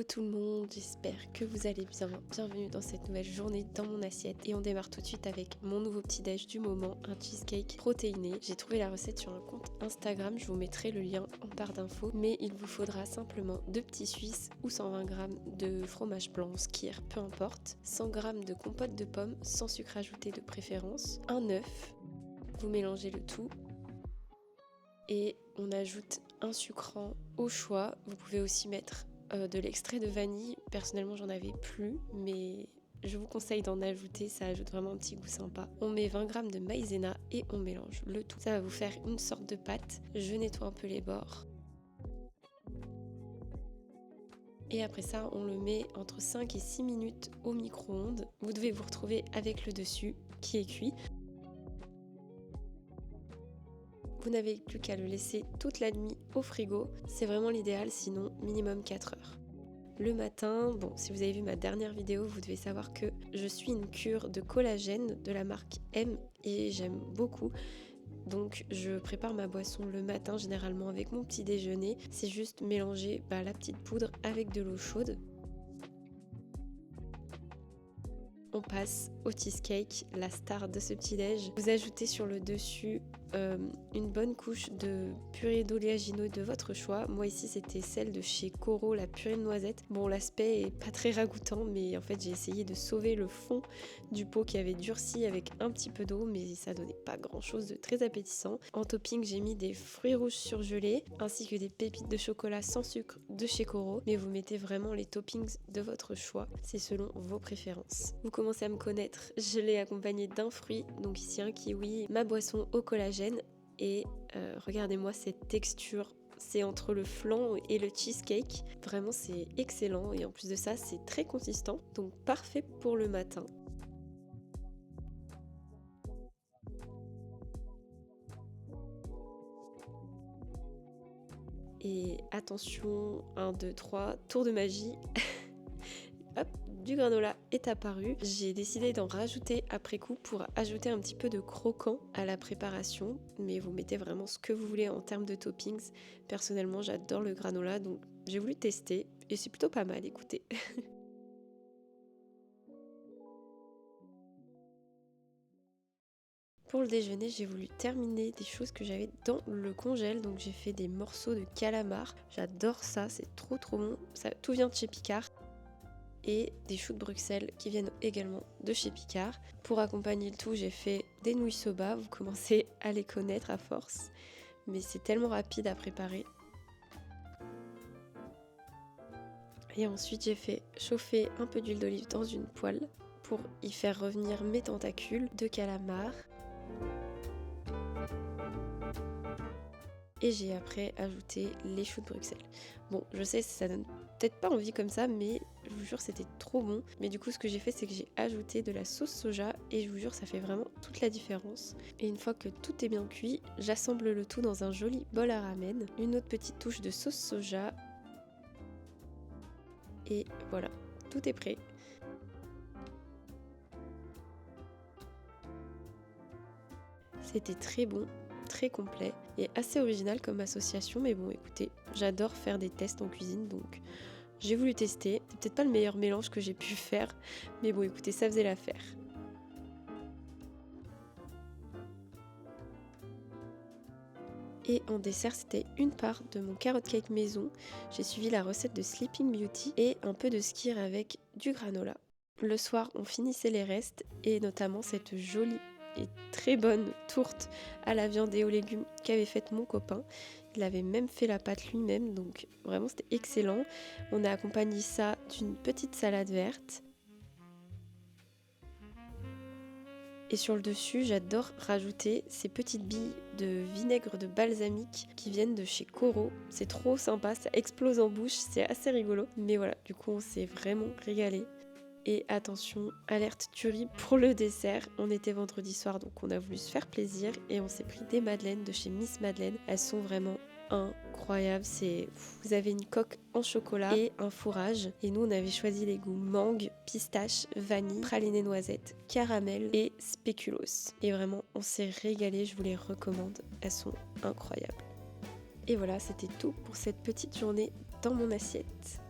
tout le monde, j'espère que vous allez bien. Bienvenue dans cette nouvelle journée dans mon assiette. Et on démarre tout de suite avec mon nouveau petit déj du moment, un cheesecake protéiné. J'ai trouvé la recette sur un compte Instagram, je vous mettrai le lien en barre d'infos. Mais il vous faudra simplement 2 petits suisses ou 120 g de fromage blanc, skyr, peu importe. 100 g de compote de pommes, sans sucre ajouté de préférence. Un œuf, vous mélangez le tout. Et on ajoute un sucrant au choix. Vous pouvez aussi mettre de l'extrait de vanille. Personnellement, j'en avais plus, mais je vous conseille d'en ajouter, ça ajoute vraiment un petit goût sympa. On met 20 g de maïzena et on mélange le tout. Ça va vous faire une sorte de pâte. Je nettoie un peu les bords. Et après ça, on le met entre 5 et 6 minutes au micro-ondes. Vous devez vous retrouver avec le dessus qui est cuit. Vous n'avez plus qu'à le laisser toute la nuit au frigo, c'est vraiment l'idéal, sinon minimum 4 heures. Le matin, bon, si vous avez vu ma dernière vidéo, vous devez savoir que je suis une cure de collagène de la marque M et j'aime beaucoup. Donc je prépare ma boisson le matin généralement avec mon petit déjeuner. C'est juste mélanger la petite poudre avec de l'eau chaude. On passe au cheesecake, la star de ce petit déj. Vous ajoutez sur le dessus une bonne couche de purée d'oléagineux de votre choix. Moi ici c'était celle de chez Coro, la purée de noisettes. Bon, l'aspect est pas très ragoûtant, mais en fait j'ai essayé de sauver le fond du pot qui avait durci avec un petit peu d'eau, mais ça donnait pas grand chose de très appétissant. En topping, j'ai mis des fruits rouges surgelés ainsi que des pépites de chocolat sans sucre de chez Coro, mais vous mettez vraiment les toppings de votre choix, c'est selon vos préférences. Vous commencez à me connaître, je l'ai accompagné d'un fruit, donc ici un kiwi, ma boisson au collagène. Et regardez-moi cette texture, c'est entre le flan et le cheesecake, vraiment c'est excellent et en plus de ça c'est très consistant, donc parfait pour le matin. Et attention, 1, 2, 3, tour de magie. Hop, du granola est apparu. J'ai décidé d'en rajouter après coup pour ajouter un petit peu de croquant à la préparation, mais vous mettez vraiment ce que vous voulez en termes de toppings. Personnellement, j'adore le granola, donc j'ai voulu tester et c'est plutôt pas mal, écoutez. Pour le déjeuner, j'ai voulu terminer des choses que j'avais dans le congèle, donc j'ai fait des morceaux de calamar. J'adore ça, c'est trop bon. Ça, tout vient de chez Picard. Et des choux de Bruxelles qui viennent également de chez Picard. Pour accompagner le tout, j'ai fait des nouilles soba, vous commencez à les connaître à force, mais c'est tellement rapide à préparer. Et ensuite j'ai fait chauffer un peu d'huile d'olive dans une poêle pour y faire revenir mes tentacules de calamar. Et j'ai après ajouté les choux de Bruxelles. Bon, je sais, ça donne peut-être pas envie comme ça, mais je vous jure, c'était trop bon. Mais du coup, ce que j'ai fait, c'est que j'ai ajouté de la sauce soja et je vous jure, ça fait vraiment toute la différence. Et une fois que tout est bien cuit, j'assemble le tout dans un joli bol à ramen. Une autre petite touche de sauce soja. Et voilà, tout est prêt. C'était très bon, très complet et assez original comme association, mais bon écoutez, j'adore faire des tests en cuisine, donc j'ai voulu tester. C'est peut-être pas le meilleur mélange que j'ai pu faire, mais bon écoutez, ça faisait l'affaire. Et en dessert, c'était une part de mon carrot cake maison. J'ai suivi la recette de Sleeping Beauty et un peu de skyr avec du granola. Le soir, on finissait les restes et notamment cette jolie et très bonne tourte à la viande et aux légumes qu'avait faite mon copain. Il avait même fait la pâte lui-même, donc vraiment c'était excellent. On a accompagné ça d'une petite salade verte. Et sur le dessus, j'adore rajouter ces petites billes de vinaigre de balsamique qui viennent de chez Coro. C'est trop sympa, ça explose en bouche, c'est assez rigolo. Mais voilà, du coup on s'est vraiment régalé. Et attention, alerte tuerie pour le dessert. On était vendredi soir, donc on a voulu se faire plaisir et on s'est pris des madeleines de chez Miss Madeleine. Elles sont vraiment incroyables. Vous avez une coque en chocolat et un fourrage. Et nous, on avait choisi les goûts mangue, pistache, vanille, praliné noisette, caramel et spéculoos. Et vraiment, on s'est régalé. Je vous les recommande. Elles sont incroyables. Et voilà, c'était tout pour cette petite journée dans mon assiette.